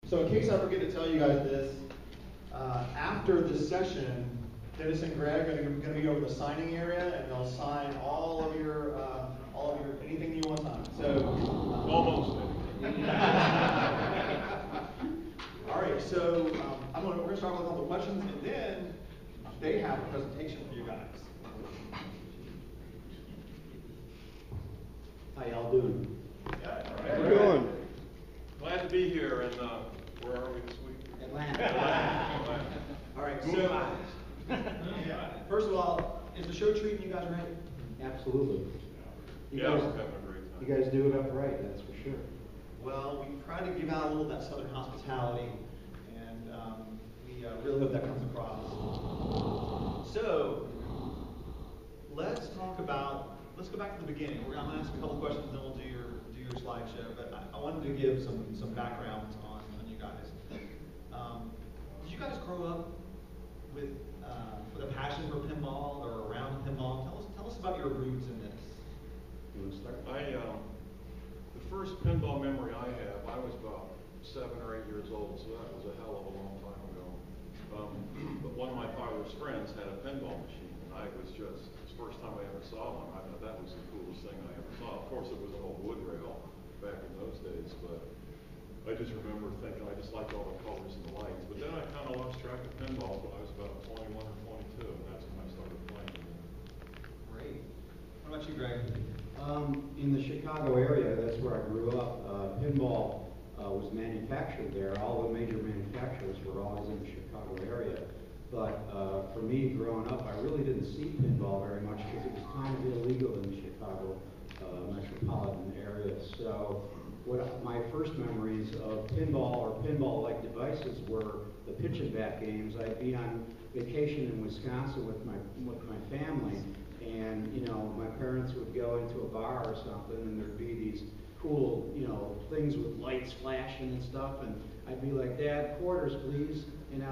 So in case I forget to tell you guys this, after this session, Dennis and Greg are going to be over the signing area, and they'll sign all of your anything you want signed. So almost. All right. So we're going to start with a couple of questions, and then they have a presentation for you guys. How y'all doing? Yeah, all right. How you doing? Glad to be here, and where are we this week? Atlanta. All right. So first of all, is the show treating you guys right? Absolutely. You Yeah, guys, we're having a great time. you guys do it up right, that's for sure. Well, we try to give out a little of that Southern hospitality, and we really hope that comes across. So let's go back to the beginning. I'm going to ask a couple questions, then we'll do your slideshow. But I wanted to give some background on you guys. Did you guys grow up with a passion for pinball or around pinball? Tell us about your roots in this. You want to start? The first pinball memory I have, I was about 7 or 8 years old, so that was a hell of a long time ago. But one of my father's friends had a pinball machine, and it's the first time I ever saw one. I thought that was the coolest thing I ever saw. Of course, it was an old wood rail back in those days, but I just remember thinking I just liked all the colors and the lights. But then I kind of lost track of pinball when I was about 21 or 22, and that's when I started playing. Great. What about you, Greg? In the Chicago area, that's where I grew up. Pinball was manufactured there. All the major manufacturers were always in the Chicago area. But for me, growing up, I really didn't see pinball very much because it was kind of illegal in the Chicago metropolitan area. So my first memories of pinball or pinball-like devices were the pitch and bat games. I'd be on vacation in Wisconsin with my family, and my parents would go into a bar or something, and there'd be these cool things with lights flashing and stuff, and I'd be like, "Dad, quarters, please,"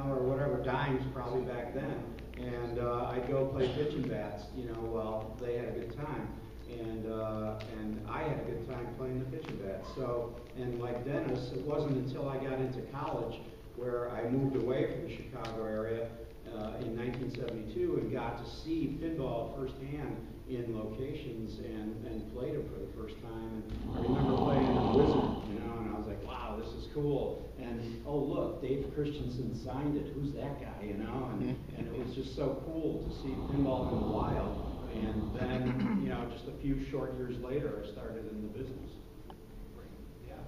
or whatever, dimes probably back then, and I'd go play pitch and bats, while they had a good time. And I had a good time playing the pitch and bats. So, and like Dennis, it wasn't until I got into college where I moved away from the Chicago area in 1972 and got to see pinball firsthand in locations and played it for the first time. And I remember playing a Wizard, and I was like, wow, this is cool. And oh look, Dave Christensen signed it. Who's that guy? And it was just so cool to see pinball in the wild. And then, just a few short years later, I started in the business. Yeah.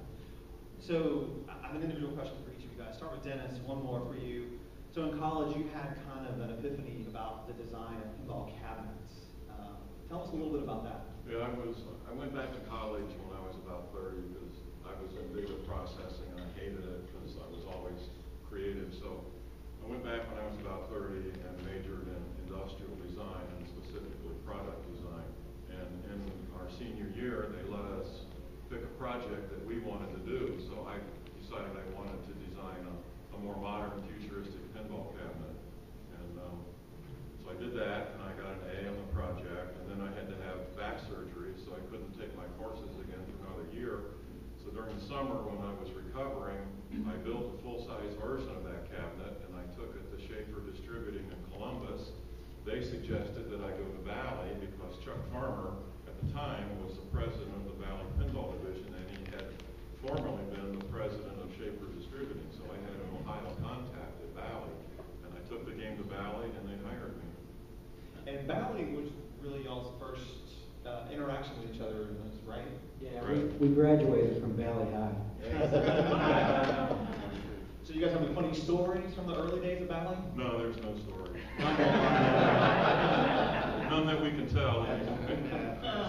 So I have an individual question for each of you guys. Start with Dennis. One more for you. So in college, you had kind of an epiphany about the design of pinball cabinets. Tell us a little bit about that. Yeah, I went back to college when I was about 30 because I was in data processing and I hated it because I was always creative. So I went back when I was about 30 and majored in industrial design and specifically product design. And in our senior year, they let us pick a project that we wanted to do. So I decided I wanted to design a more modern, futuristic pinball cabinet. And so I did that, and I got an A on the project. And then I had to have back surgery, so I couldn't take my courses again for another year. So during the summer, when I was recovering, I built a full-size version of that cabinet, and I took it to Schaefer Distributing in Columbus. They suggested that I go to Valley because Chuck Farmer, at the time, was the president of the Valley Pinball Division, and he had formerly been the president of Schaefer Distributing. So I had an Ohio contact at Valley, and I took the game to Valley, and they hired me. And Valley was really y'all's first interaction with each other, right? Yeah, right. we graduated from Valley High. So you guys have any funny stories from the early days of Valley? No, there's no story. None that we can tell.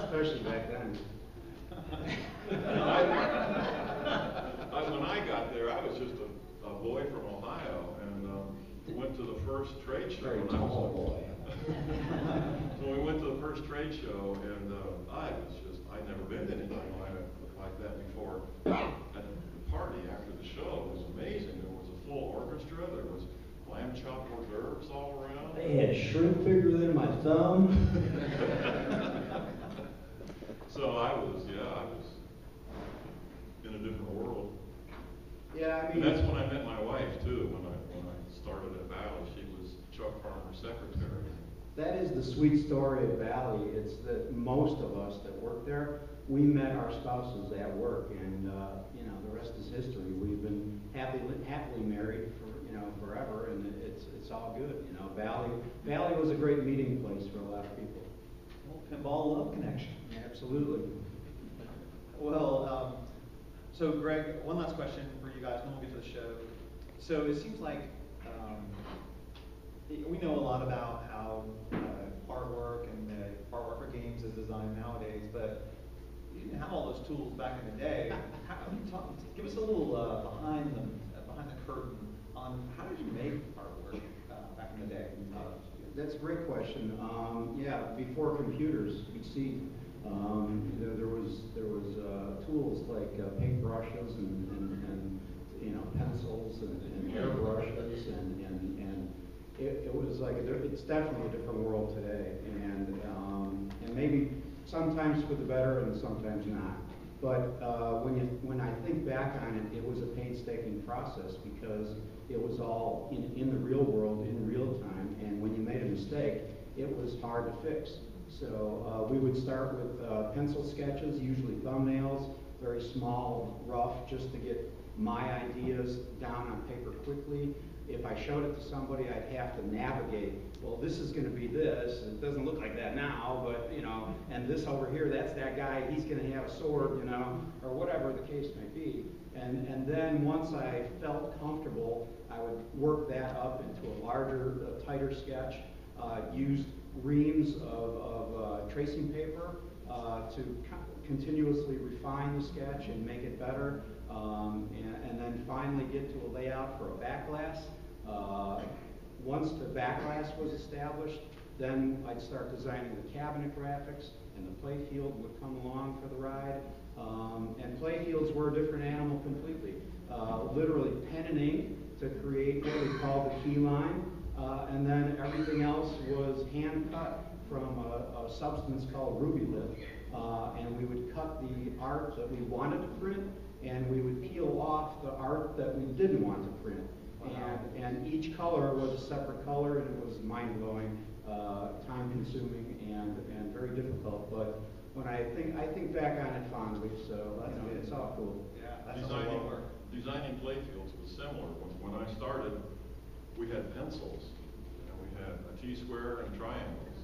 Especially back then. When I got there, I was just a boy from Ohio, and went to the first trade show. Very tall boy. So we went to the first trade show, and I'd never been to anything like that before. At the party after the show, it was amazing. There was a full orchestra. There was lamb chop hors d'oeuvres all around. They had shrimp bigger than my thumb. So I was in a different world. Yeah, I mean, And that's when I met my wife too. When I started at Valley, she was Chuck Farmer's secretary. That is the sweet story of Valley. It's that most of us that work there, we met our spouses at work, and you know, the rest is history. We've been happily married for forever, and it's all good. You know, Valley was a great meeting place for a lot of people. Well, pinball love connection. Absolutely. Well, so Greg, one last question for you guys, and then we'll get to the show. So it seems like we know a lot about how artwork and artwork for games is designed nowadays, but you didn't have all those tools back in the day. Give us a little behind the curtain on how did you make artwork back in the day? That's a great question. Yeah, before computers, you see, there was tools like paintbrushes and pencils and airbrushes and it was like it's definitely a different world today, and maybe sometimes for the better and sometimes not. But when I think back on it, it was a painstaking process because it was all in the real world, in real time, and when you made a mistake, it was hard to fix. So we would start with pencil sketches, usually thumbnails, very small, rough, just to get my ideas down on paper quickly. If I showed it to somebody, I'd have to navigate. Well, this is going to be this. It doesn't look like that now, but and this over here, that's that guy. He's going to have a sword, or whatever the case may be. And then once I felt comfortable, I would work that up into a larger, tighter sketch. Used reams of tracing paper to continuously refine the sketch and make it better. And then finally get to a layout for a backglass. Once the backglass was established, then I'd start designing the cabinet graphics, and the play field would come along for the ride. And play fields were a different animal completely. Literally pen and ink to create what we call the key line, and then everything else was hand cut from a substance called ruby lip. And we would cut the art that we wanted to print, and we would peel off the art that we didn't want to print. Wow. And each color was a separate color, and it was mind-blowing, time-consuming, and very difficult. But when I think back on it fondly, so it's all cool. Yeah, that's a lot of work. Designing play fields was similar. When I started, we had pencils, and we had a T-square and triangles.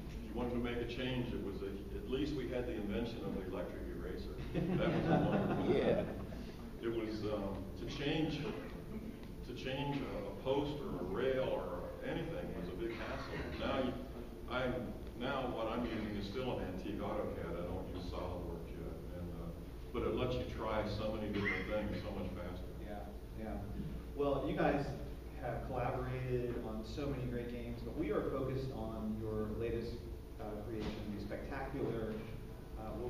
If you wanted to make a change, it was at least we had the invention of the electric eraser. That was a wonderful. Yeah. It was to change a post or a rail or anything was a big hassle. Now what I'm using is still an antique AutoCAD. I don't use SolidWorks yet, but it lets you try so many different things so much faster. Yeah. Well, you guys have collaborated on so many great games, but we are focused on your latest creation, the spectacular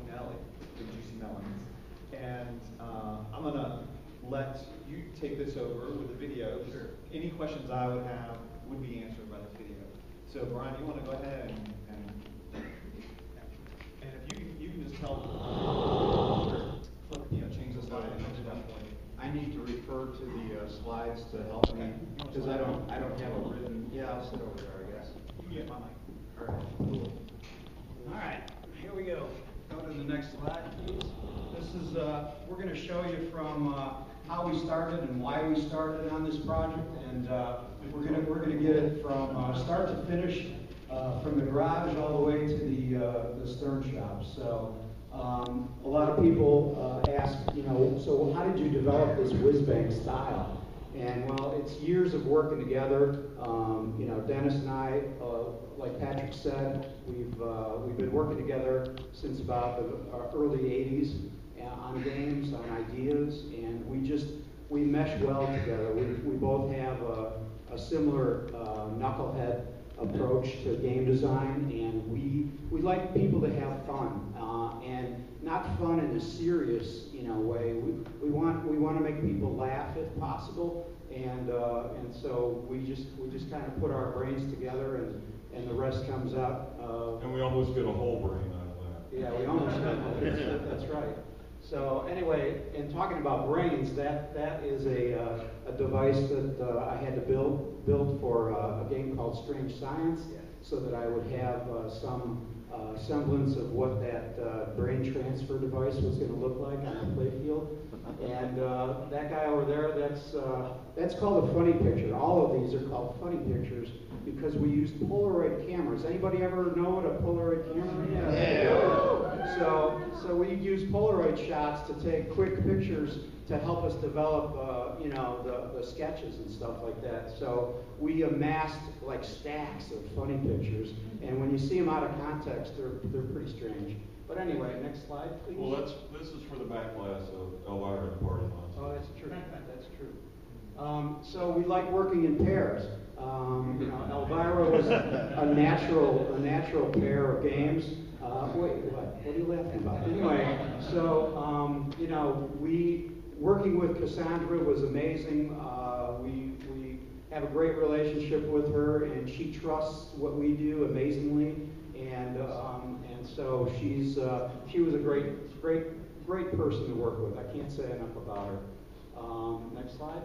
Nellie, the Juicy Melons. And I'm going to let you take this over with the video. Sure. Any questions I would have would be answered by this video. So Brian, you want to go ahead and if you can just tell, change the slide and to that point. I need to refer to the slides to help me because I don't have a written. Yeah, I'll sit over there, I guess. You can get my mic. All right. Cool. All right. Here we go. Go to the next slide, please. This is we're going to show you from how we started and why we started on this project, and we're going to get it from start to finish, from the garage all the way to the stern shop. So a lot of people ask, so how did you develop this Whiz Bang style? And well, it's years of working together. Dennis and I, like Patrick said, we've been working together since about the early '80s on games, on ideas, and we mesh well together. We both have a similar knucklehead approach to game design, and we like people to have fun, and not fun in a serious way. We want to make people laugh if possible, and so we just kind of put our brains together, and the rest comes out. And we almost get a whole brain out of that. Yeah, we almost get. That's right. So anyway, in talking about brains, that is a device that I had to build for a game called Strange Science, so that I would have some semblance of what that brain transfer device was going to look like on the play field. And that guy over there, that's called a funny picture. All of these are called funny pictures because we used Polaroid cameras. Anybody ever know what a Polaroid camera is? Yeah. So we use Polaroid shots to take quick pictures to help us develop, the sketches and stuff like that. So we amassed like stacks of funny pictures, and when you see them out of context, they're pretty strange. But anyway, next slide, please. Well, this is for the back glass of Elvira Party Lots. Oh, that's true. That's true. So we like working in pairs. Elvira was a natural pair of games. Wait, what are you laughing about? Anyway, so working with Cassandra was amazing. We have a great relationship with her, and she trusts what we do amazingly. And so she was a great person to work with. I can't say enough about her. Next slide.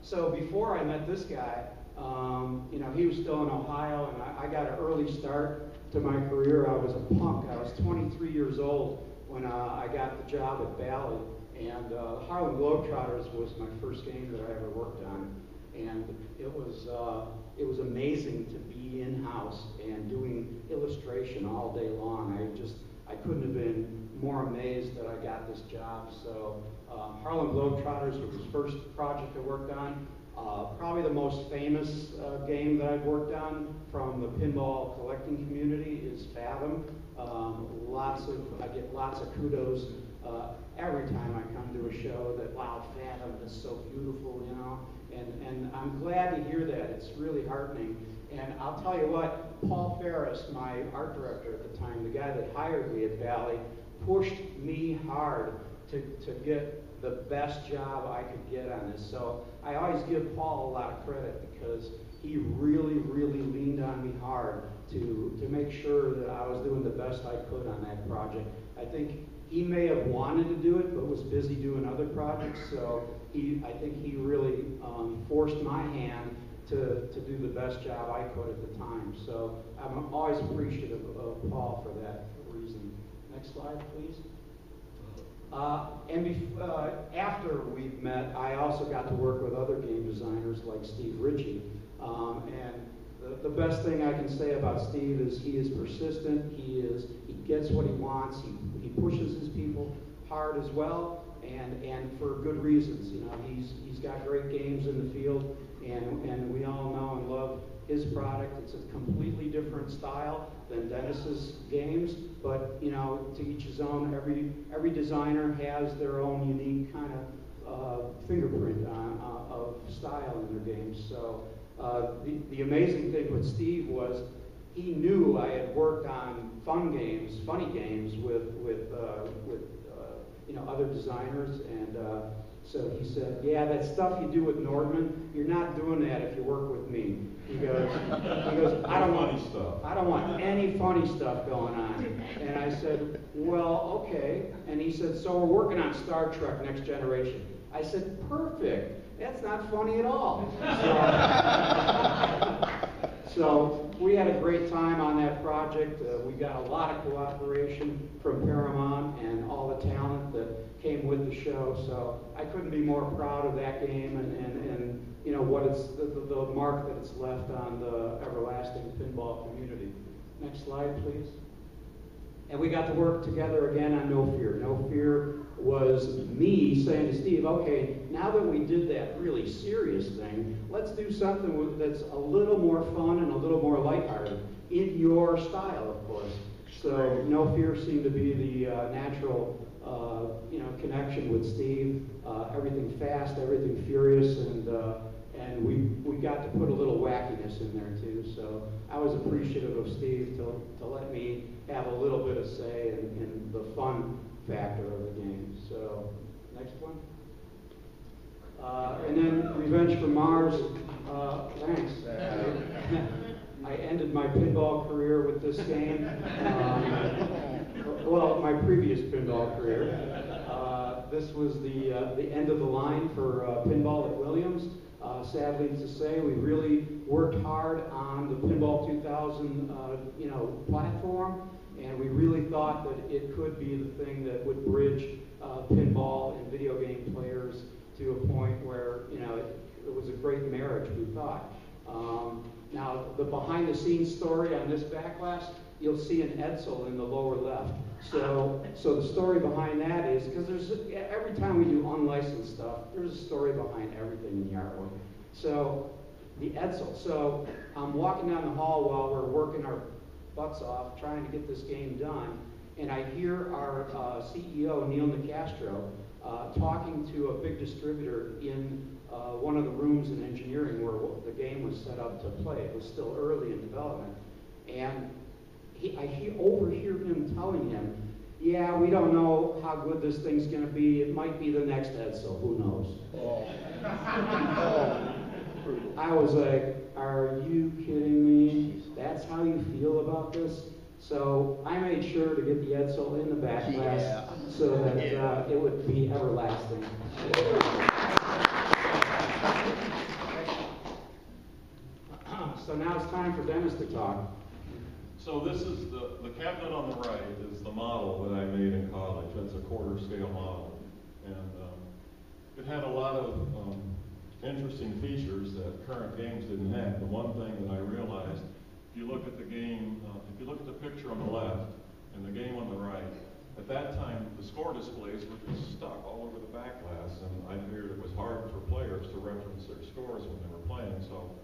So before I met this guy, he was still in Ohio, and I got an early start to my career. I was a punk. I was 23 years old when I got the job at Bally, and Harlem Globetrotters was my first game that I ever worked on, and it was amazing to be in-house and doing illustration all day long. I couldn't have been more amazed that I got this job. So Harlem Globetrotters was the first project I worked on. Probably the most famous game that I've worked on from the pinball collecting community is Fathom. I get lots of kudos every time I come to a show that, wow, Fathom is so beautiful, and I'm glad to hear that. It's really heartening. And I'll tell you what, Paul Freres, my art director at the time, the guy that hired me at Valley, pushed me hard to get the best job I could get on this. So I always give Paul a lot of credit because he really, really leaned on me hard to make sure that I was doing the best I could on that project. I think he may have wanted to do it, but was busy doing other projects. So I think he really forced my hand to do the best job I could at the time. So I'm always appreciative of Paul for that reason. Next slide, please. After we met, I also got to work with other game designers like Steve Ritchie. And the best thing I can say about Steve is he is persistent. He gets what he wants. He pushes his people hard as well, and for good reasons. He's got great games in the field, and we all know and love his product. It's a completely different style than Dennis's games, but to each his own. Every designer has their own unique kind of fingerprint of style in their games. So the amazing thing with Steve was he knew I had worked on funny games with other designers, and so he said, "Yeah, that stuff you do with Nordman, you're not doing that if you work with me." He goes, I don't want any funny stuff going on. And I said, "Well, okay." And he said, "So we're working on Star Trek Next Generation." I said, "Perfect. That's not funny at all." So we had a great time on that project. We got a lot of cooperation from Paramount and all the talent that came with the show. So I couldn't be more proud of that game and what it's the mark that it's left on the everlasting pinball community. Next slide, please. And we got to work together again on No Fear. No Fear was me saying to Steve, "Okay, now that we did that really serious thing, let's do something that's a little more fun and a little more lighthearted in your style, of course." So No Fear seemed to be the natural connection with Steve. Everything fast, everything furious, and we got to put a little wackiness in there too. So I was appreciative of Steve to let me have a little bit of say in the fun factor of the game. So next one. And then Revenge from Mars. Thanks. I ended my pinball career with this game. well, my previous pinball career. This was the end of the line for pinball at Williams. Sadly to say, we really worked hard on the Pinball 2000 platform, and we really thought that it could be the thing that would bridge pinball and video game players to a point where it was a great marriage, we thought. Now, the behind-the-scenes story on this backlash, you'll see an Edsel in the lower left. So the story behind that is, because every time we do unlicensed stuff, there's a story behind everything in the artwork. So, the Edsel. So, I'm walking down the hall while we're working our butts off, trying to get this game done, and I hear our CEO, Neil Nicastro, talking to a big distributor in one of the rooms in engineering where the game was set up to play. It was still early in development. And I overhear him telling him, yeah, we don't know how good this thing's going to be. It might be the next Edsel. Who knows? I was like, are you kidding me? That's how you feel about this? So I made sure to get the Edsel in the backlash so that it would be everlasting. So now it's time for Dennis to talk. So this is the cabinet on the right is the model that I made in college. That's a quarter scale model. And it had a lot of interesting features that current games didn't have. The one thing that I realized, if you look at the game, if you look at the picture on the left and the game on the right, at that time the score displays were just stuck all over the back glass, and I figured it was hard for players to reference their scores when they were playing. So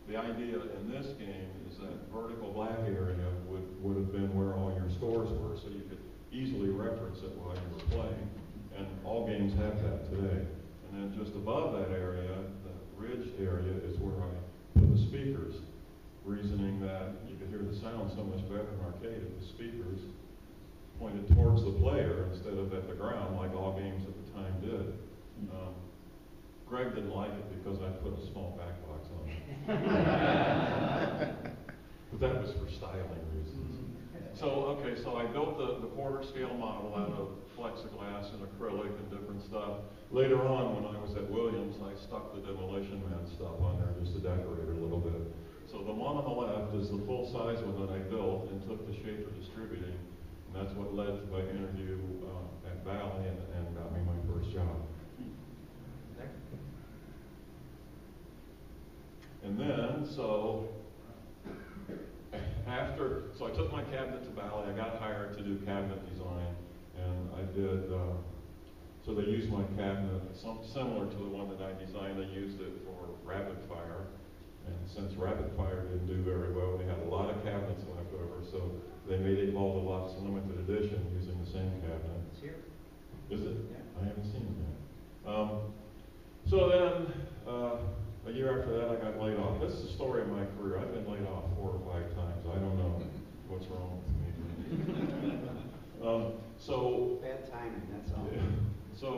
the idea in this game is that vertical black area would have been where all your scores were, so you could easily reference it while you were playing. And all games have that today. And then just above that area, the ridged area, is where I put the speakers, reasoning that you could hear the sound so much better in arcade if the speakers pointed towards the player instead of at the ground, like all games at the time did. Greg didn't like it because I put a small back box on it. But that was for styling reasons. So I built the quarter scale model out of plexiglass and acrylic and different stuff. Later on, when I was at Williams, I stuck the Demolition Man stuff on there just to decorate it a little bit. So the one on the left is the full-size one that I built and took to Schaefer Distributing, and that's what led to my interview at Valley and got me my first job. And then, so I took my cabinet to Valley. I got hired to do cabinet design, and I did, so they used my cabinet, similar to the one that I designed. They used it for Rapid Fire, and since Rapid Fire didn't do very well, they had a lot of cabinets left over, so they made it all deluxe limited edition using the same cabinet. It's here. Is it? Yeah. I haven't seen it yet. So then, a year after that, I got laid off. This is the story of my career. I've been laid off 4 or 5 times. I don't know what's wrong with me. So Bad timing, that's all. yeah. So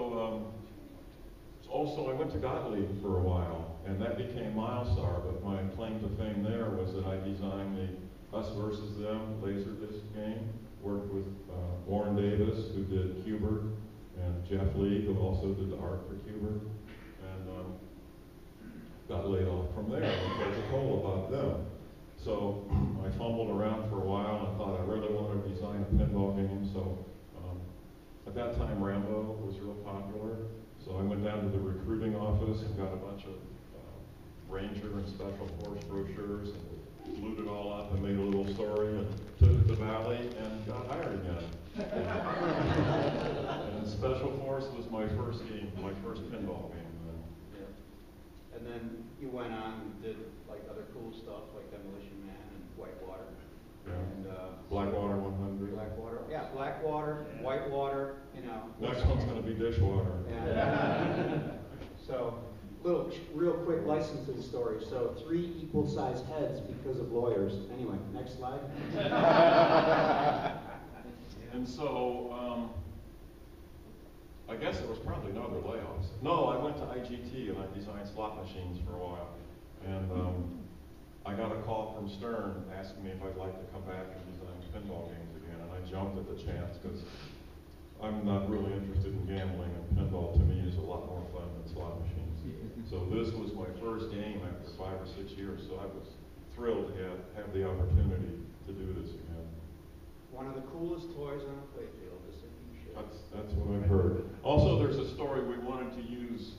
also I went to Gottlieb for a while, and that became Milestar. But my claim to fame there was that I designed the Us versus Them Laserdisc game. Worked with Warren Davis, who did Hubert, and Jeff Lee, who also did the art for Hubert, and got laid off from there because I told about them. So I fumbled around for a while and thought I really wanted to design a pinball game. So at that time, Rambo was real popular. So I went down to the recruiting office and got a bunch of Ranger and Special Force brochures and glued it all up and made a little story and took it to Valley and got hired again. And Special Force was my first game, my first pinball game. And then you went on and did like other cool stuff like Demolition Man and Whitewater. Yeah. And Blackwater 100. Blackwater. Yeah, Blackwater, Whitewater, Next one's going to be Dishwater. And, so, real quick licensing story. So 3 equal-sized heads because of lawyers. Anyway, next slide. And so, I guess there was probably no other layoffs. No, I went to IGT and I designed slot machines for a while. And I got a call from Stern asking me if I'd like to come back and design pinball games again. And I jumped at the chance because I'm not really interested in gambling, and pinball to me is a lot more fun than slot machines. So this was my first game after 5 or 6 years, so I was thrilled to have the opportunity to do this again. One of the coolest toys on a playfield, is a new show. That's what I've heard. Also, there's a story we wanted to use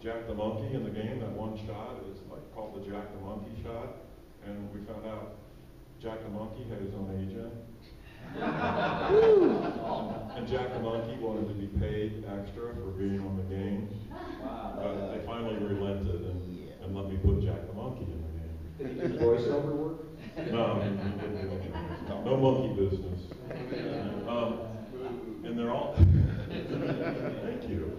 Jack the Monkey in the game. That one shot is like called the Jack the Monkey shot, and we found out Jack the Monkey had his own agent. And Jack the Monkey wanted to be paid extra for being on the game. But they finally relented and let me put Jack the Monkey in the game. Did he do voiceover work? No, he didn't do anything. No monkey business. And they're all, thank you.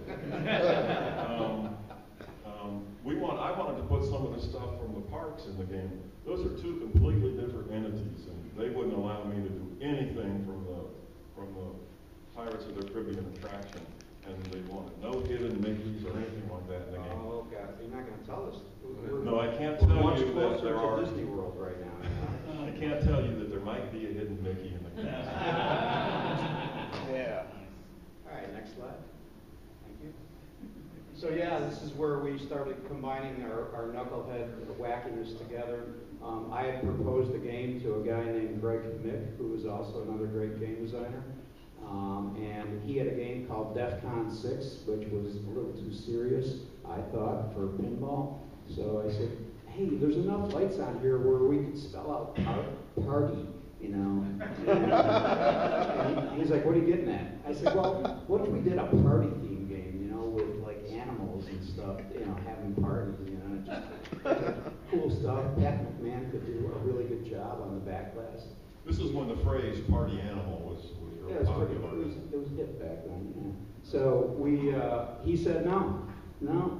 I wanted to put some of the stuff from the parks in the game. Those are two completely different entities, and they wouldn't allow me to do anything from the Pirates of the Caribbean attraction. And they wanted no hidden Mickeys or anything like that in the game. Oh, God, you're not going to tell us. No, I can't tell you that there are. Disney World right now. I can't tell you that there might be a hidden Mickey in the game. Yeah. All right, next slide. Thank you. So yeah, this is where we started combining our knucklehead wackiness together. I had proposed a game to a guy named Greg Mick, who was also another great game designer. And he had a game called DEFCON 6, which was a little too serious, I thought, for pinball. So I said, hey, there's enough lights on here where we could spell out party, you know. And he's like, what are you getting at? I said, well, what if we did a party theme game, you know, with like animals and stuff, you know, having parties, you know, just cool stuff. Pat McMahon could do a really good job on the back glass. This is when the phrase party animal was Yeah, it was hip back then. Yeah. So he said, no,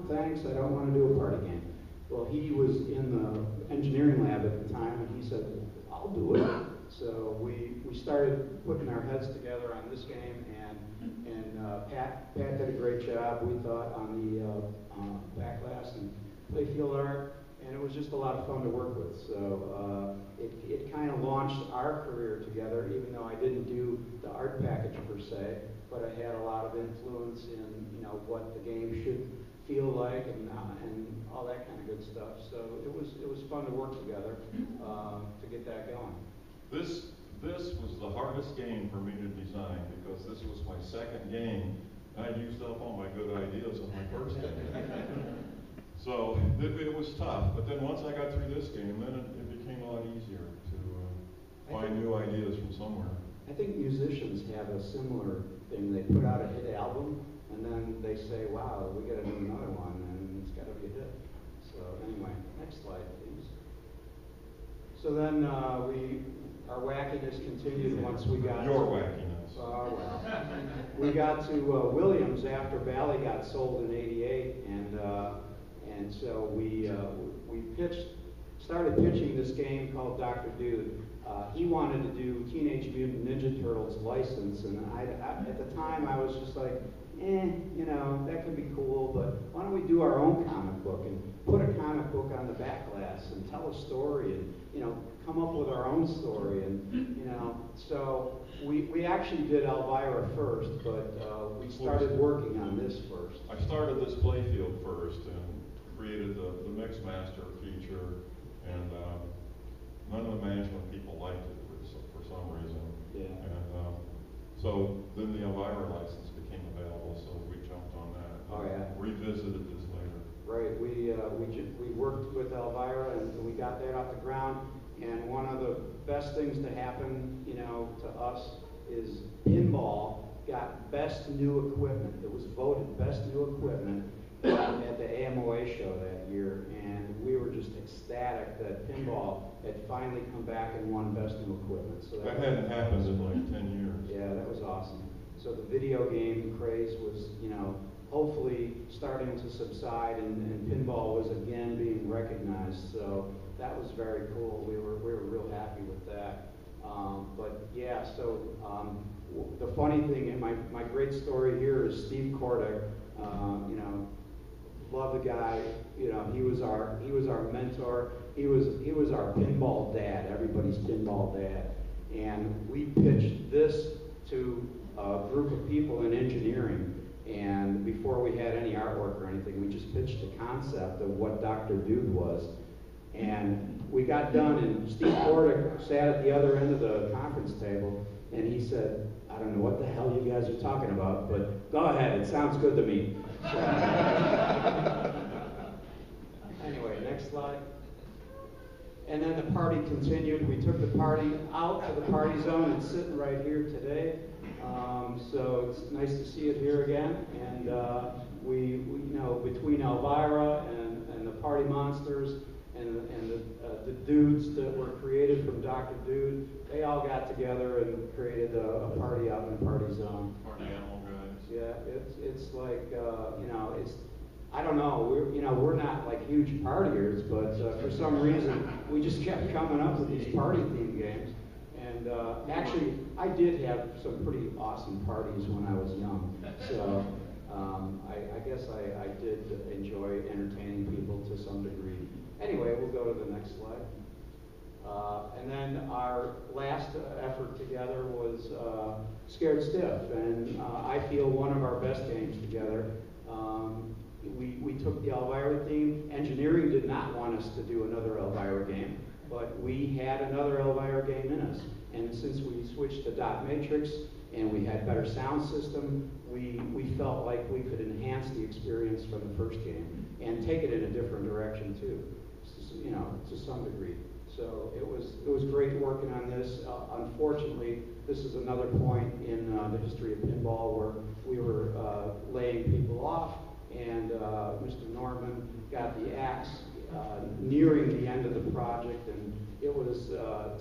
thanks, I don't want to do a party game. Well, he was in the engineering lab at the time, and he said, I'll do it. So we started putting our heads together on this game, and Pat did a great job, we thought, on the back glass and playfield art. And it was just a lot of fun to work with. So it kind of launched our career together, even though I didn't do the art package per se, but I had a lot of influence in, you know, what the game should feel like and all that kind of good stuff. So it was fun to work together to get that going. This was the hardest game for me to design because this was my second game. I used up all my good ideas on my first game. So it was tough, but then once I got through this game, then it became a lot easier to find new ideas from somewhere. I think musicians have a similar thing. They put out a hit album, and then they say, wow, we got to do another one, and it's got to be a hit. So anyway, next slide, please. So then our wackiness continued once we got Your wackiness. Well, we got to Williams after Bally got sold in '88, and so we started pitching this game called Dr. Dude. He wanted to do Teenage Mutant Ninja Turtles license, and at the time I was just like, you know, that could be cool, but why don't we do our own comic book and put a comic book on the back glass and tell a story and, you know, come up with our own story, and, you know, so we actually did Elvira first, but we started working on this first. I started this playfield first and created the Mix Master feature, and none of the management people liked it for some reason. Yeah. And so then the Elvira license became available, so we jumped on that. Oh, yeah. Revisited this later. Right. We worked with Elvira, and we got that off the ground. And one of the best things to happen, you know, to us is pinball got best new equipment. It was voted best new equipment at the AMOA show that year, and we were just ecstatic that pinball had finally come back and won best new equipment. So that hadn't happened in like 10 years. Yeah, that was awesome. So the video game craze was, you know, hopefully starting to subside, and pinball was again being recognized. So that was very cool. We were real happy with that. But yeah, so the funny thing, and my great story here is Steve Kordick. You know, love the guy. You know, he was our mentor. He was our pinball dad. Everybody's pinball dad. And we pitched this to a group of people in engineering. And before we had any artwork or anything, we just pitched the concept of what Dr. Dude was. And we got done, and Steve Kordick sat at the other end of the conference table, and he said, I don't know what the hell you guys are talking about, but go ahead, it sounds good to me. Anyway, next slide. And then the party continued. We took the party out to the party zone. It's sitting right here today. So it's nice to see it here again. And we you know, between Elvira and the Party Monsters and the dudes that were created from Dr. Dude, they all got together and created a party out in the party zone. Party animal guys. Yeah, it's like you know, it's, I don't know, we're not like huge partiers, but for some reason we just kept coming up with these party themed games. And actually, I did have some pretty awesome parties when I was young. So I guess I did enjoy entertaining people to some degree. Anyway, we'll go to the next slide. And then our last effort together was Scared Stiff, and I feel one of our best games together. We took the Elvira theme. Engineering did not want us to do another Elvira game, but we had another Elvira game in us. And since we switched to dot matrix and we had better sound system, we felt like we could enhance the experience from the first game and take it in a different direction too, you know, to some degree. So it was great working on this. Unfortunately, this is another point in the history of pinball where we were laying people off, and Mr. Nordman got the axe nearing the end of the project, and it was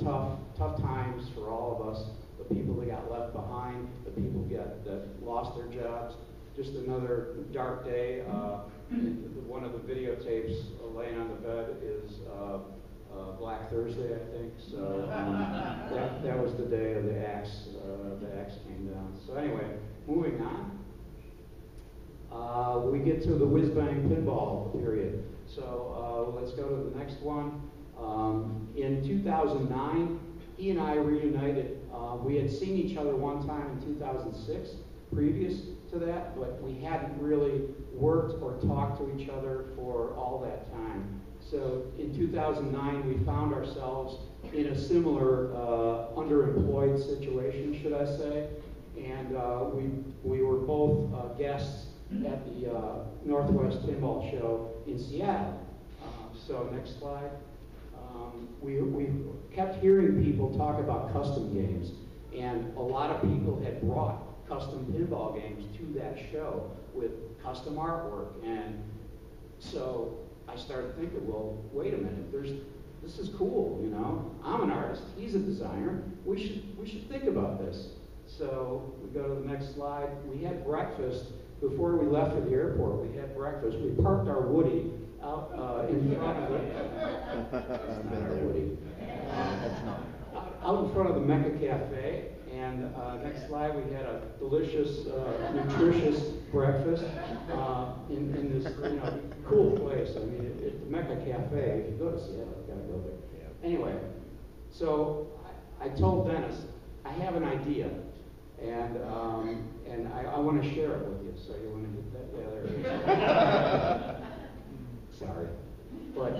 tough times for all of us. The people that got left behind, the people that lost their jobs. Just another dark day. One of the videotapes laying on the bed is Black Thursday, I think. So that was the day of the axe came down. So anyway, moving on. We get to the Whiz Bang pinball period. So let's go to the next one. In 2009, he and I reunited. We had seen each other one time in 2006, previous to that, but we hadn't really worked or talked to each other for all that time. So in 2009, we found ourselves in a similar underemployed situation, should I say, and we were both guests at the Northwest Pinball Show in Seattle. So next slide. We kept hearing people talk about custom games, and a lot of people had brought custom pinball games to that show with custom artwork. And so I started thinking, well, wait a minute, this is cool, you know. I'm an artist, he's a designer. We should think about this. So we go to the next slide. We had breakfast before we left for the airport. We had breakfast. We parked our Woody out in front of the that's not our Woody. Out in front of the Mecca Cafe. And next slide, we had a delicious, nutritious breakfast in this cool place. I mean, it's the Mecca Cafe. If you go to Seattle, you've got to go there. Yeah. Anyway, so I told Dennis, I have an idea, and I want to share it with you. So you want to hit that? Yeah, there it is. Sorry. But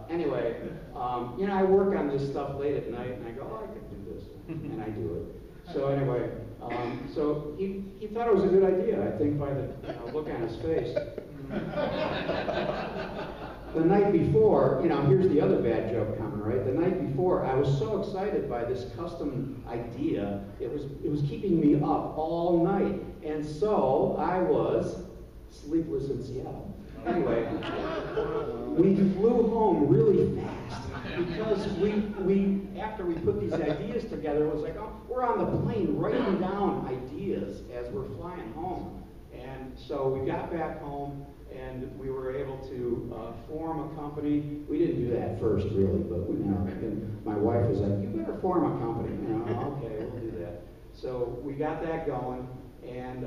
anyway, I work on this stuff late at night, and I go, oh, I could do this, and I do it. So anyway, so he thought it was a good idea, I think, by the look on his face. The night before, here's the other bad joke coming, right? The night before, I was so excited by this custom idea, it was keeping me up all night. And so I was sleepless in Seattle. Anyway, we flew home really fast because we after we put these ideas together, it was like, oh, we're on the plane writing down ideas as we're flying home. And so we got back home and we were able to form a company. We didn't do that first, really, but and my wife was like, you better form a company. Okay, we'll do that. So we got that going, and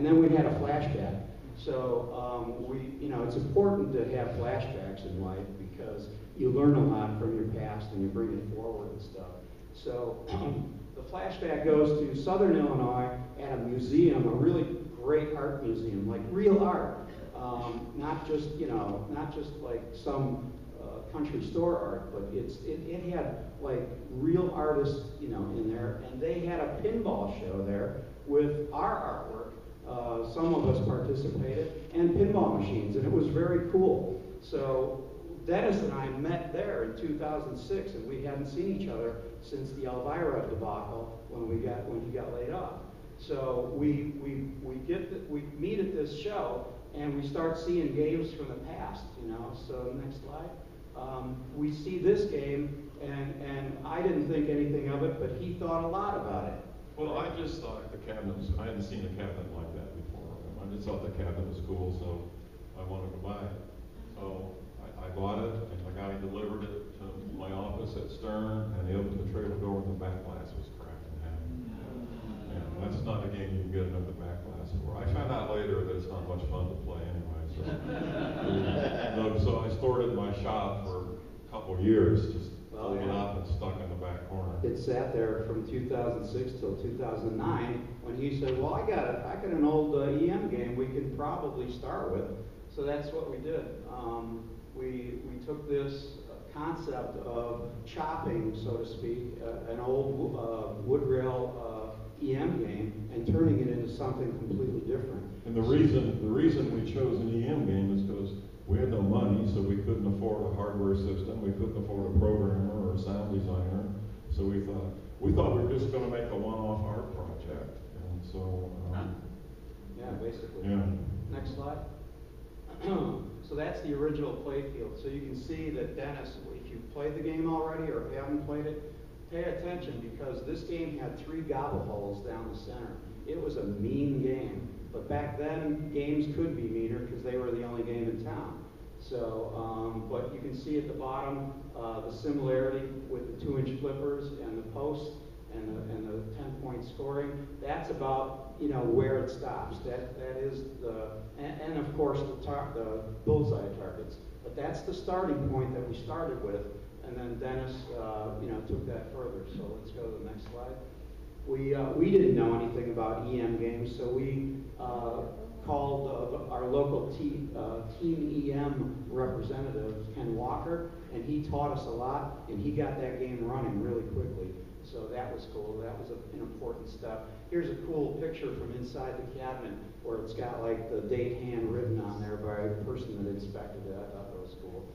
then we had a flashback. So it's important to have flashbacks in life because you learn a lot from your past and you bring it forward and stuff. So the flashback goes to Southern Illinois at a museum, a really great art museum, like real art. Not just, not just like some country store art, but it had like real artists, in there, and they had a pinball show there with our artwork. Some of us participated, and pinball machines, and it was very cool. So Dennis and I met there in 2006, and we hadn't seen each other since the Elvira debacle when he got laid off. So we meet at this show, and we start seeing games from the past. So next slide. We see this game, and I didn't think anything of it, but he thought a lot about it. Well, I just thought the cabinet was, I hadn't seen a cabinet like that before. I just thought the cabinet was cool, so I wanted to buy it. So I bought it, and the guy delivered it to my office at Stern, and he opened the trailer door, and the back glass was cracked in half. And that's not a game you can get another back glass for. I found out later that it's not much fun to play anyway. So I stored it in my shop for a couple of years, just pulled it up and stuck in the back corner. It sat there from 2006 till 2009 when he said, well, I got an old EM game we can probably start with. So that's what we did. We took this concept of chopping, so to speak, an old wood rail EM game and turning it into something completely different. And the reason we chose an EM game is because we had no money, so we couldn't afford a hardware system, we couldn't afford a programmer or a sound designer. So we thought we were just going to make a one-off art project, and so yeah, basically. Yeah. Next slide. So that's the original play field. So you can see that Dennis, if you've played the game already or haven't played it, pay attention because this game had 3 gobble holes down the center. It was a mean game. But back then, games could be meaner because they were the only game in town. So, but you can see at the bottom the similarity with the 2-inch flippers and the posts and the 10-point scoring. That's about where it stops. That is and of course the bullseye targets. But that's the starting point that we started with, and then Dennis took that further. So let's go to the next slide. We didn't know anything about EM games, so we called our local Team EM representative, Ken Walker, and he taught us a lot, and he got that game running really quickly. So that was cool. That was an important step. Here's a cool picture from inside the cabinet where it's got like the date handwritten on there by a person that inspected it. I thought that was cool.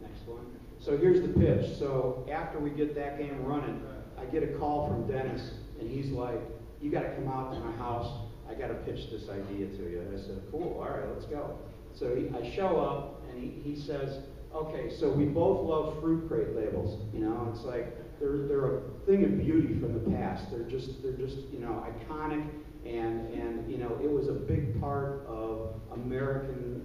Next one. So here's the pitch. So after we get that game running, I get a call from Dennis, and he's like, you got to come out to my house. I got to pitch this idea to you. And I said, cool, all right, let's go. So I show up, and he says, okay, so we both love fruit crate labels. It's like they're a thing of beauty from the past. They're just iconic, and it was a big part of American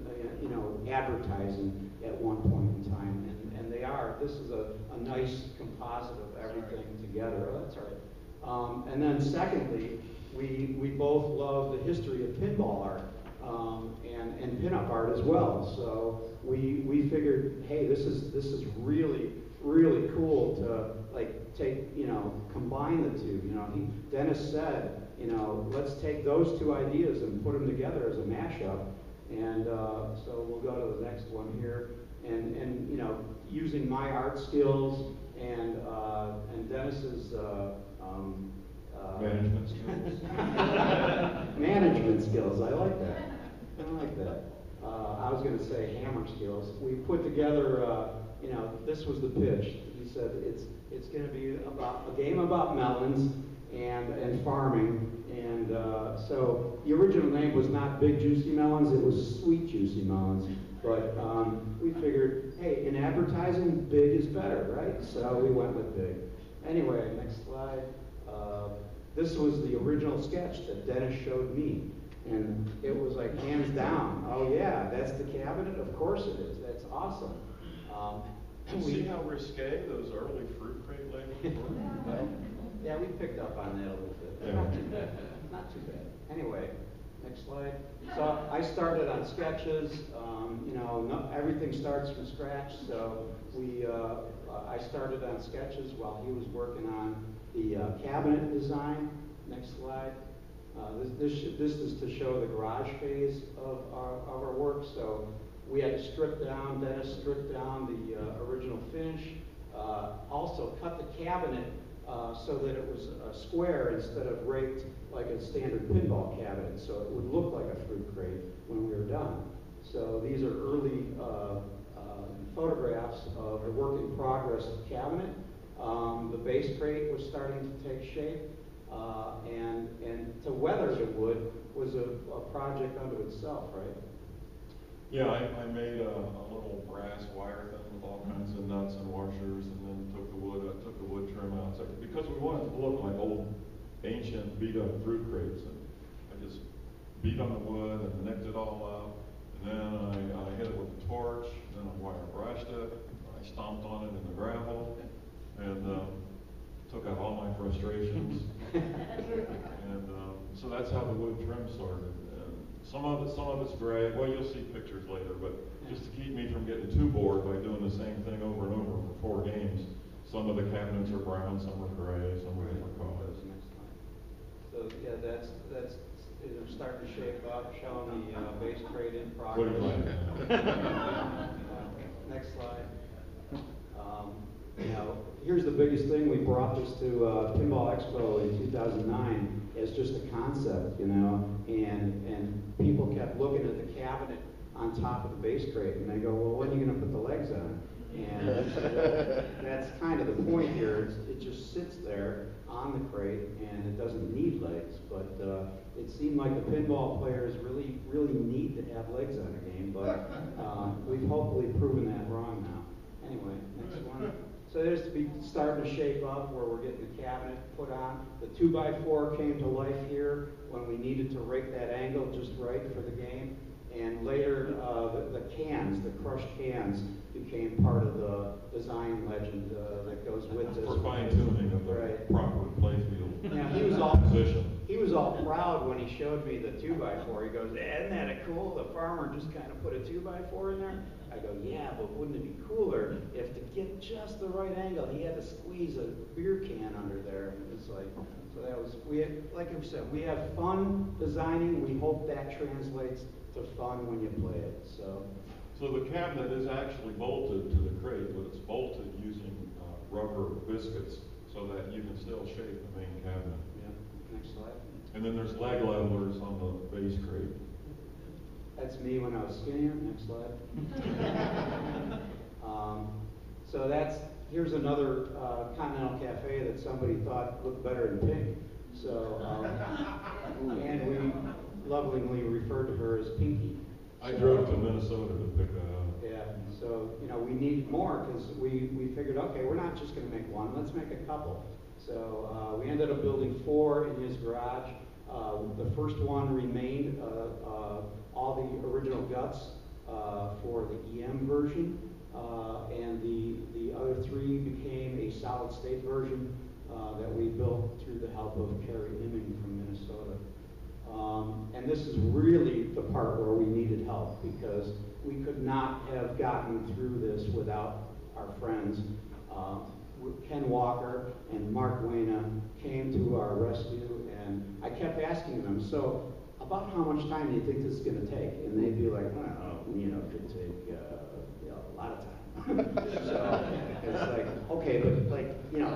advertising at one point in time, and they are. This is a nice composite of everything together. Oh, that's all right. And then secondly, we both love the history of pinball art and pinup art as well. So we figured, hey, this is really cool to combine the two. Dennis said, let's take those 2 ideas and put them together as a mashup. And so we'll go to the next one here. And using my art skills and Dennis's management skills. Management skills. I like that. I was going to say hammer skills. We put together. This was the pitch. He said it's going to be about a game about melons and farming. And so the original name was not Big Juicy Melons. It was Sweet Juicy Melons. But we figured, hey, in advertising, big is better, right? So we went with big. Anyway, next slide. This was the original sketch that Dennis showed me. And it was like hands down. Oh yeah, that's the cabinet? Of course it is. That's awesome. See how risque those early fruit crate labels were? Yeah, we picked up on that a little bit. Yeah. Not too bad. Not too bad. Anyway, next slide. So I started on sketches. everything starts from scratch. So I started on sketches while he was working on the cabinet design. Next slide. This is to show the garage phase of our work. So we had to strip down, Dennis stripped down the original finish, also cut the cabinet so that it was square instead of raked like a standard pinball cabinet, so it would look like a fruit crate when we were done. So these are early photographs of the work in progress cabinet. The base crate was starting to take shape, and to weather the wood was a project unto itself, right? Yeah, I made a little brass wire thing with all kinds of nuts and washers, and then took the wood trim out. So, because we wanted it to look like old, ancient, beat-up fruit crates, and I just beat on the wood and nicked it all up, and then I hit it with a torch, then I wire brushed it, I stomped on it in the gravel, and took out all my frustrations. And so that's how the wood trim started. Some of it's gray. Well, you'll see pictures later, but just to keep me from getting too bored by doing the same thing over and over for 4 games, some of the cabinets are brown, some are gray, some are different colors. So yeah, that's starting to shape up, showing the base crate in progress. What do you like? Next slide. Here's the biggest thing. We brought this to Pinball Expo in 2009 as just a concept, and people kept looking at the cabinet on top of the base crate, and they go, well, when are you going to put the legs on? And that's kind of the point here. It just sits there on the crate, and it doesn't need legs, but it seemed like the pinball players really, really need to have legs on a game, but we've hopefully proven that wrong now. Anyway, next one. So there's starting to shape up where we're getting the cabinet put on. The 2x4 came to life here when we needed to rake that angle just right for the game. And later, the cans, the crushed cans, became part of the design legend that goes with this. For fine-tuning of the proper playfield. Yeah, he was all proud when he showed me the 2x4. He goes, isn't that cool? The farmer just kind of put a 2x4 in there. I go, yeah, but wouldn't it be cooler if to get just the right angle, he had to squeeze a beer can under there. And it's like, so that was, like I said, we have fun designing. We hope that translates to fun when you play it. So the cabinet is actually bolted to the crate, but it's bolted using rubber biscuits so that you can still shape the main cabinet. Yeah. Next slide. And then there's leg levelers on the base crate. That's me when I was skinnier. Next slide. So here's another Continental Cafe that somebody thought looked better in pink. So, and we lovingly referred to her as Pinky. I drove to Minnesota to pick that up. Yeah, so, we need more because we figured, okay, we're not just going to make one, let's make a couple. So we ended up building 4 in his garage. The first one remained all the original guts for the EM version, and the other 3 became a solid state version that we built through the help of Carrie Imming from Minnesota. And this is really the part where we needed help because we could not have gotten through this without our friends. Ken Walker and Mark Wayna came to our rescue, and I kept asking them, so about how much time do you think this is going to take? And they'd be like, well, it could take a lot of time. So it's like, okay, but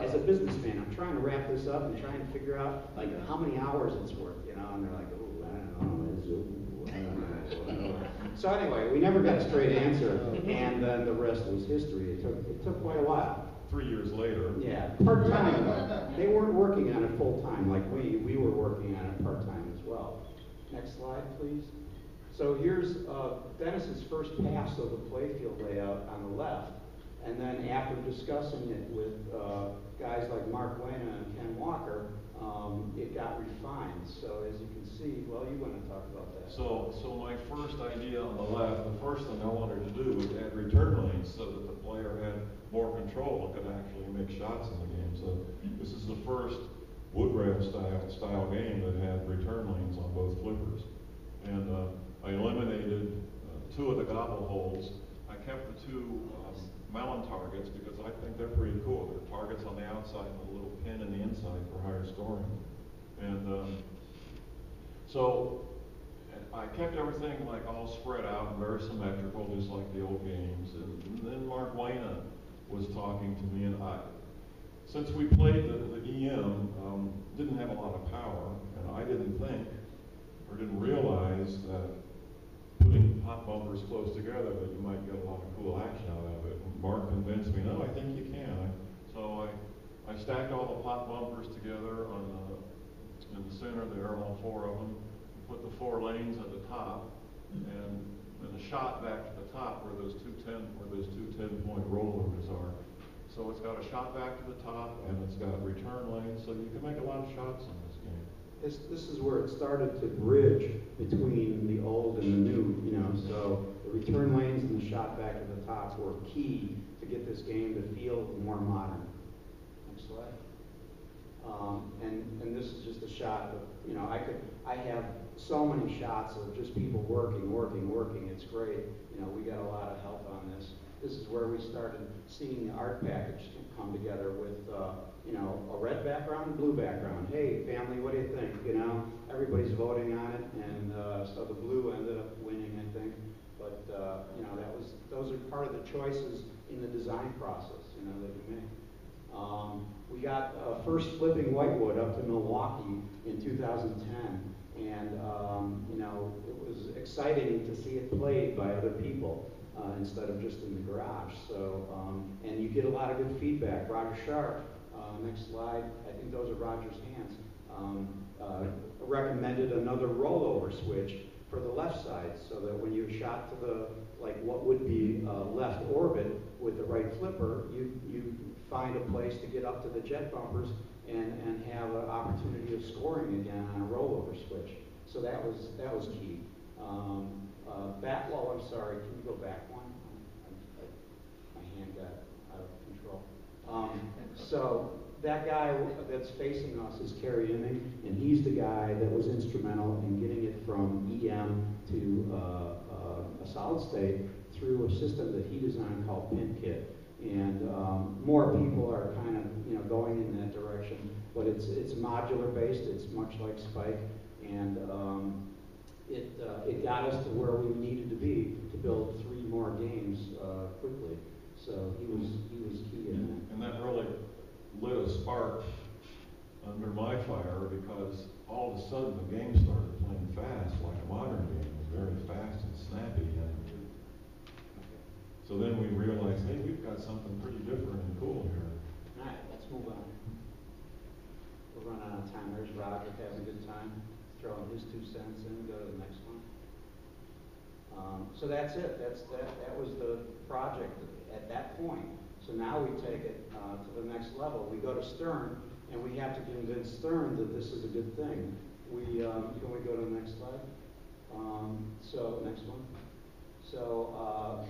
as a businessman, I'm trying to wrap this up and trying to figure out how many hours it's worth, and they're like, oh, I don't know. So anyway, we never got a straight answer, and then the rest was history. It took quite a while. 3 years later. Yeah, part-time. They weren't working on it full-time like we were working on it part-time as well. Next slide, please. So here's Dennis's first pass of the playfield layout on the left. And then after discussing it with guys like Mark Wayna and Ken Walker, it got refined. So as you can see, well, you want to talk about that. So my first idea on the left, the first thing I wanted to do was add return lanes so that the player had more control and could actually make shots in the game. So this is the first woodgraph style game that had return lanes on both flippers. And I eliminated 2 of the gobble holes. I kept the two Malin targets because I think they're pretty cool. They're targets on the outside and a little pin in the inside for higher scoring. And so I kept everything like all spread out and very symmetrical, just like the old games. And then Mark Wayna was talking to me, and since we played the EM, didn't have a lot of power, and I didn't think or didn't realize that putting pop bumpers close together that you might get a lot of cool action out of it. And Mark convinced me, no, I think you can. So I stacked all the pop bumpers together in the center there, all four of them, put the 4 lanes at the top, and a shot back to the top where those two 10-point rollovers are. So it's got a shot back to the top, and it's got return lanes, so you can make a lot of shots in this game. This is where it started to bridge between the old and the new, you know, so the return lanes and the shot back to the top were key to get this game to feel more modern. Next slide. And this is just a shot of, you know, I have so many shots of just people working. It's great. You know, we got a lot of help on this. This is where we started seeing the art package come together with, you know, a red background, blue background. Hey, family, what do you think? You know, everybody's voting on it, and so the blue ended up winning, I think. But you know, those are part of the choices in the design process, you know, that we make. We got first flipping whitewood up to Milwaukee in 2010, and you know, it was exciting to see it played by other people instead of just in the garage. So, and you get a lot of good feedback. Roger Sharp, next slide. I think those are Roger's hands. Recommended another rollover switch for the left side, so that when you shot to the what would be left orbit with the right flipper, you find a place to get up to the jet bumpers and have an opportunity of scoring again on a rollover switch. So that was key. I'm sorry, can you go back one? My hand got out of control. So that guy that's facing us is Kerry Imming, and he's the guy that was instrumental in getting it from EM to a solid state through a system that he designed called PinKit. And more people are kind of going in that direction, but it's modular based. It's much like Spike, and it got us to where we needed to be to build 3 more games quickly. So he was key in that. And that really lit a spark under my fire, because all of a sudden the game started playing fast, like a modern game. It was very fast and snappy. And so then we realized, hey, we've got something pretty different and cool here. All right, let's move on. We're running out of time. There's Roger having a good time, throwing his 2 cents in. Go to the next one. So that's it. That was the project at that point. So now we take it to the next level. We go to Stern, and we have to convince Stern that this is a good thing. Can we go to the next slide? So next one. So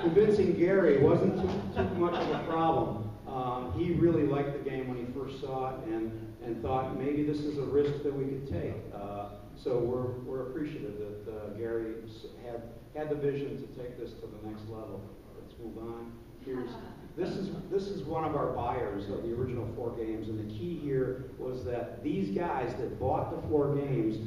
convincing Gary wasn't too much of a problem. He really liked the game when he first saw it, and thought maybe this is a risk that we could take. So we're appreciative that Gary had the vision to take this to the next level. Let's move on. This is one of our buyers of the original 4 games, and the key here was that these guys that bought the 4 games,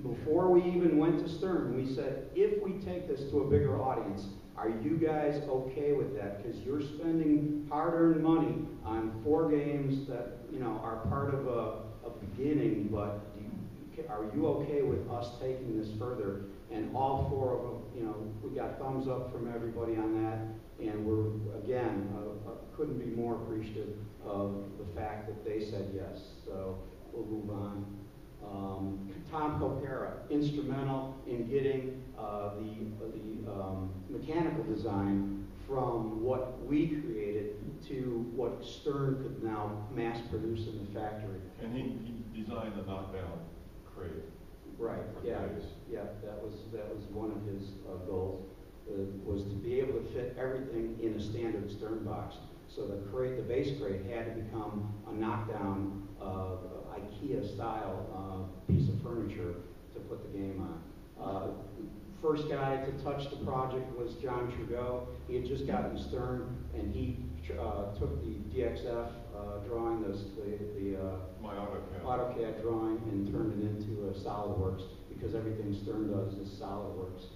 before we even went to Stern, we said, if we take this to a bigger audience, are you guys okay with that? Because you're spending hard-earned money on 4 games that are part of a beginning, but are you okay with us taking this further? And all 4 of them, we got thumbs up from everybody on that, and we're, again, couldn't be more appreciative of the fact that they said yes. So we'll move on. Tom Copera, instrumental in getting the mechanical design from what we created to what Stern could now mass produce in the factory. And he designed the knockdown crate. Right. Yeah. Yeah. That was one of his goals, was to be able to fit everything in a standard Stern box. So the base crate had to become a knockdown IKEA style piece of furniture to put the game on. first guy to touch the project was John Trudeau. He had just gotten Stern, and he took the DXF drawing, My AutoCAD. AutoCAD drawing, and turned it into SolidWorks, because everything Stern does is SolidWorks.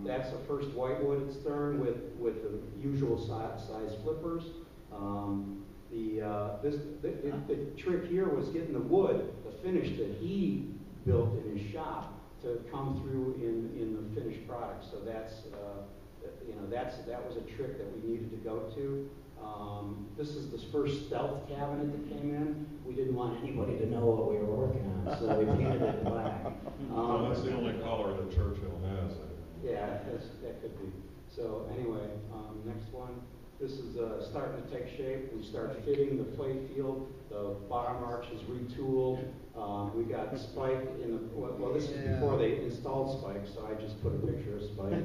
That's the first whitewood at Stern with the usual size flippers. The trick here was getting the wood, the finish that he built in his shop, to come through in the finished product. So that was a trick that we needed to go to. This is the first stealth cabinet that came in. We didn't want anybody to know what we were working on, so we painted it black. Well, that's the only color that Churchill has. Yeah, that could be. So anyway, next one. This is starting to take shape. We start fitting the play field. The bottom arch is retooled. We got Spike in the, well, this is before they installed Spike, so I just put a picture of Spike.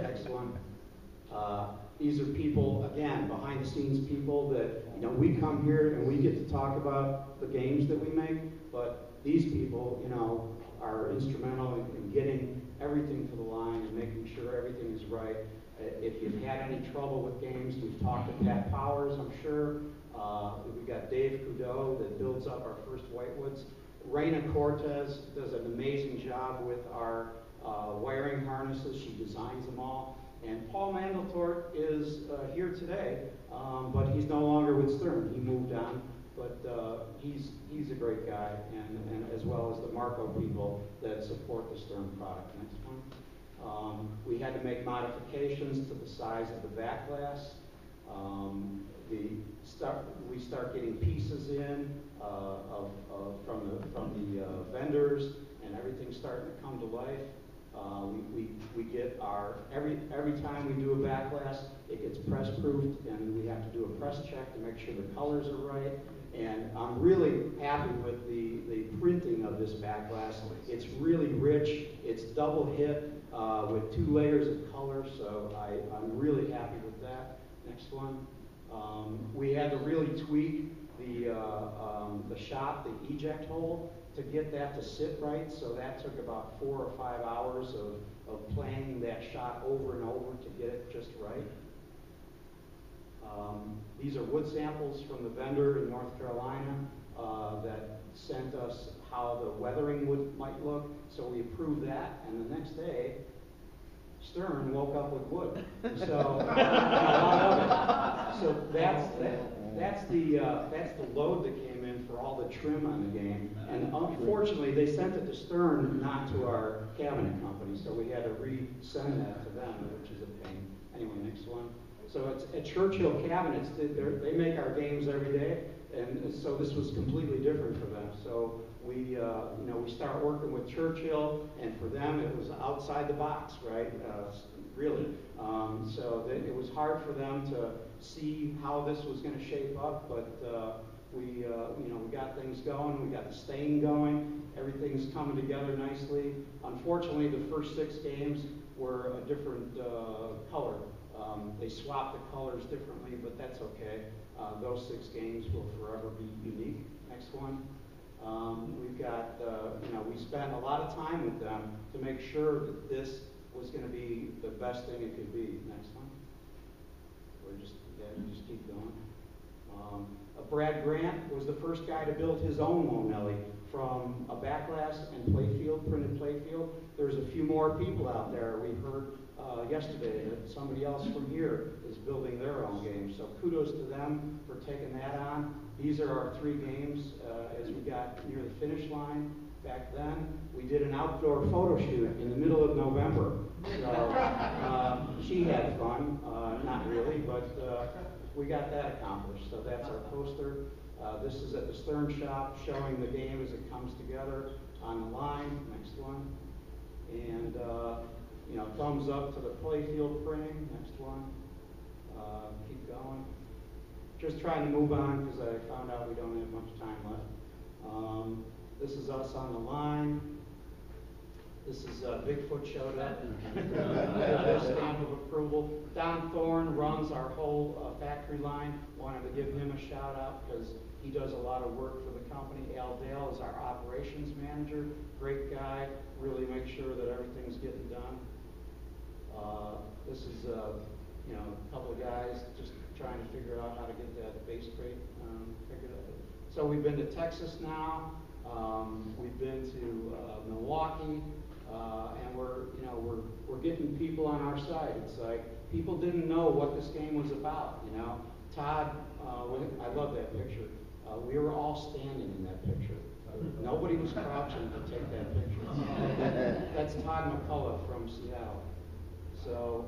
Next one. These are people, again, behind the scenes people that, we come here and we get to talk about the games that we make, but these people, are instrumental in getting everything to the line and making sure everything is right. If you've had any trouble with games, we've talked to Pat Powers, I'm sure. We've got Dave Coudeau that builds up our first whitewoods. Reina Cortez does an amazing job with our wiring harnesses. She designs them all. And Paul Mandeltort is here today, but he's no longer with Stern. He moved on, but he's a great guy, and as well as the Marco people that support the Stern product. Next one. We had to make modifications to the size of the back glass. We start getting pieces in from the vendors, and everything's starting to come to life. We get our every time we do a back glass, it gets press proofed, and we have to do a press check to make sure the colors are right. And I'm really happy with the printing of this back glass. It's really rich. It's double hit with 2 layers of color, so I'm really happy with that. Next one. We had to really tweak the shot, the eject hole, to get that to sit right. So that took about 4 or 5 hours of playing that shot over and over to get it just right. These are wood samples from the vendor in North Carolina that sent us how the weathering might look. So we approved that, and the next day, Stern woke up with wood. So, so that's the load that came in for all the trim on the game. And unfortunately, they sent it to Stern, not to our cabinet company. So we had to resend that to them, which is a pain. Anyway, next one. So it's at Churchill Cabinets. They make our games every day, and so this was completely different for them. So we start working with Churchill, and for them it was outside the box, right? Really. So it was hard for them to see how this was going to shape up, but we got things going. We got the stain going. Everything's coming together nicely. Unfortunately, the first 6 games were a different color. They swapped the colors differently, but that's okay. Those 6 games will forever be unique. Next one. We've got, we spent a lot of time with them to make sure that this was going to be the best thing it could be. Next one. We just keep going. Brad Grant was the first guy to build his own Monelli from a back glass and playfield, printed playfield. There's a few more people out there. We heard yesterday that somebody else from here is building their own game. So kudos to them for taking that on. These are our 3 games as we got near the finish line. Back then, we did an outdoor photo shoot in the middle of November. So she had fun, not really, but we got that accomplished. So that's our poster. This is at the Stern shop showing the game as it comes together on the line. Next one. And thumbs up to the playfield printing. Next one. Keep going. Just trying to move on because I found out we don't have much time left. This is us on the line. This is Bigfoot showed up. This stamp of approval. Don Thorne runs our whole factory line. Wanted to give him a shout out because He does a lot of work for the company. Al Dale is our operations manager, great guy, really makes sure that everything's getting done. This is you know, a couple of guys just trying to figure out how to get that base crate figured out. So we've been to Texas now. We've been to Milwaukee, and we're getting people on our side. It's like people didn't know what this game was about. You know, Todd, I love that picture. We were all standing in that picture. Nobody was crouching to take that picture. That's Todd McCullough from Seattle. So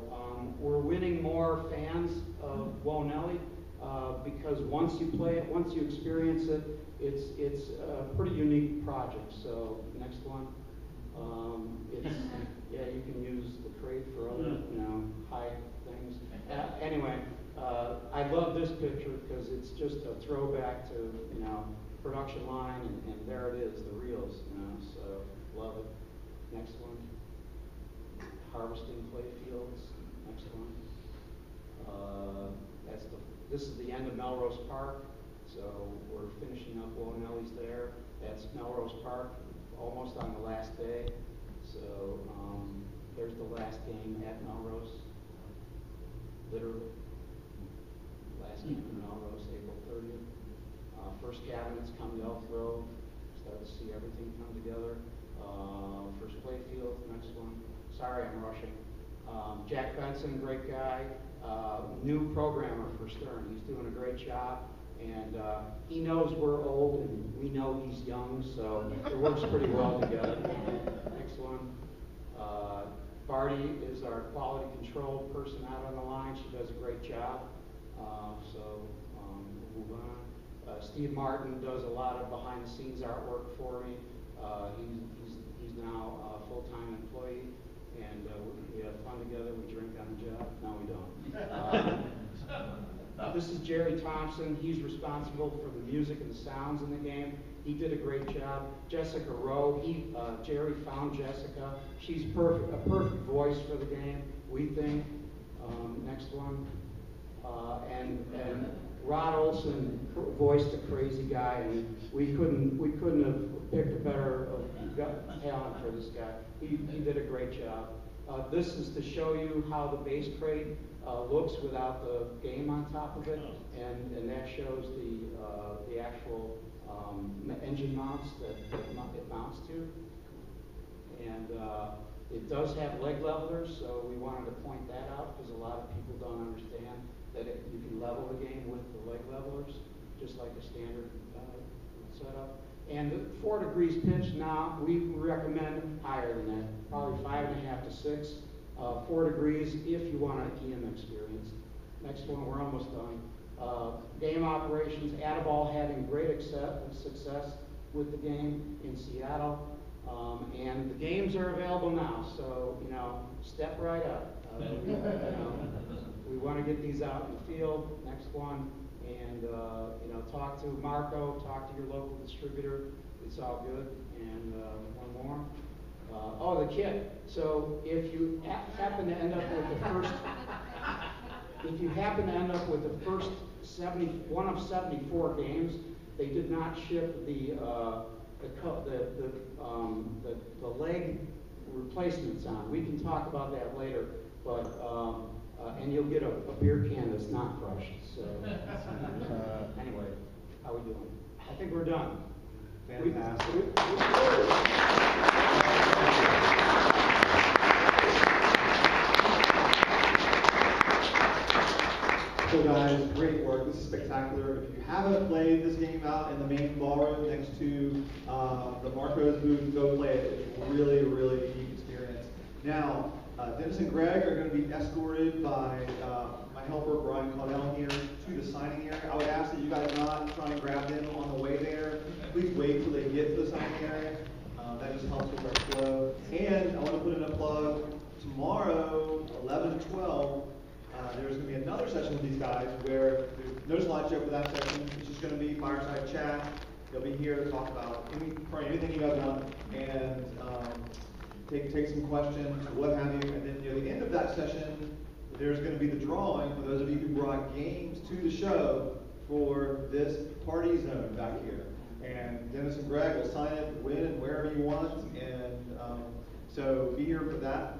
we're winning more fans of Whoa Nellie because once you play it, once you experience it, it's a pretty unique project. So next one, yeah, you can use the crate for other high things. Anyway, I love this picture because it's just a throwback to production line, and there it is, the reels. So love it. Next one. Harvesting clay fields. Next one. This is the end of Melrose Park. So we're finishing up Whoa Nellie's there. That's Melrose Park, almost on the last day. So there's the last game at Melrose. Literally. Last game in Melrose, April 30th. First cabinets come to Elk Grove. Start to see everything come together. First play field, next one. Sorry, I'm rushing. Jack Benson, great guy. New programmer for Stern. He's doing a great job. And he knows we're old and we know he's young, so it works pretty well together. Next one. Barty is our quality control person out on the line. She does a great job. We'll move on. Steve Martin does a lot of behind-the-scenes artwork for me. He's now a full-time employee, and we have fun together. We drink on the job. No, we don't. This is Jerry Thompson. He's responsible for the music and the sounds in the game. He did a great job. Jessica Rowe, Jerry found Jessica. She's a perfect voice for the game, we think. Next one. And Rod Olson voiced a crazy guy, and we couldn't have picked a better talent for this guy. He did a great job. This is to show you how the base crate looks without the game on top of it, and that shows the actual engine mounts that it mounts to. And it does have leg levelers, so we wanted to point that out because a lot of people don't understand that you can level the game with the leg levelers, just like a standard setup. And the 4 degrees pitch now, we recommend higher than that, probably 5.5 to 6. 4 degrees if you want an EM experience. Next one, we're almost done. Game operations, Addaball having great success with the game in Seattle. And the games are available now, so, step right up. We want to get these out in the field. Next one. And, talk to Marco, talk to your local distributor. It's all good. And one more. The kit. So if you happen to end up with the first 71 of 74 games, they did not ship the leg replacements on. We can talk about that later, but and you'll get a beer can that's not crushed. So anyway, how we doing? I think we're done. Fantastic. So guys, great work. This is spectacular. If you haven't played this game out in the main ballroom next to the Marco's booth, go play it. It's a really, really unique experience. Now, Dennis and Greg are going to be escorted by my helper, Brian Caudell, here to the signing area. I would ask that you guys not try and grab them on the way there. Please wait till they get to the signing area. That just helps with our flow. And I want to put in a plug. Tomorrow, 11 to 12, there's going to be another session with these guys where there's no slideshow for that session. It's just going to be fireside chat. They'll be here to talk about anything you guys want and take some questions, what have you. And then near the end of that session, there's going to be the drawing for those of you who brought games to the show for this party zone back here. And Dennis and Greg will sign it when and wherever you want. And so be here for that.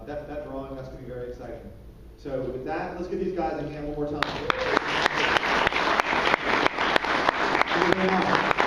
That drawing, that's going to be very exciting. So with that, let's give these guys a hand one more time. Thank you very much.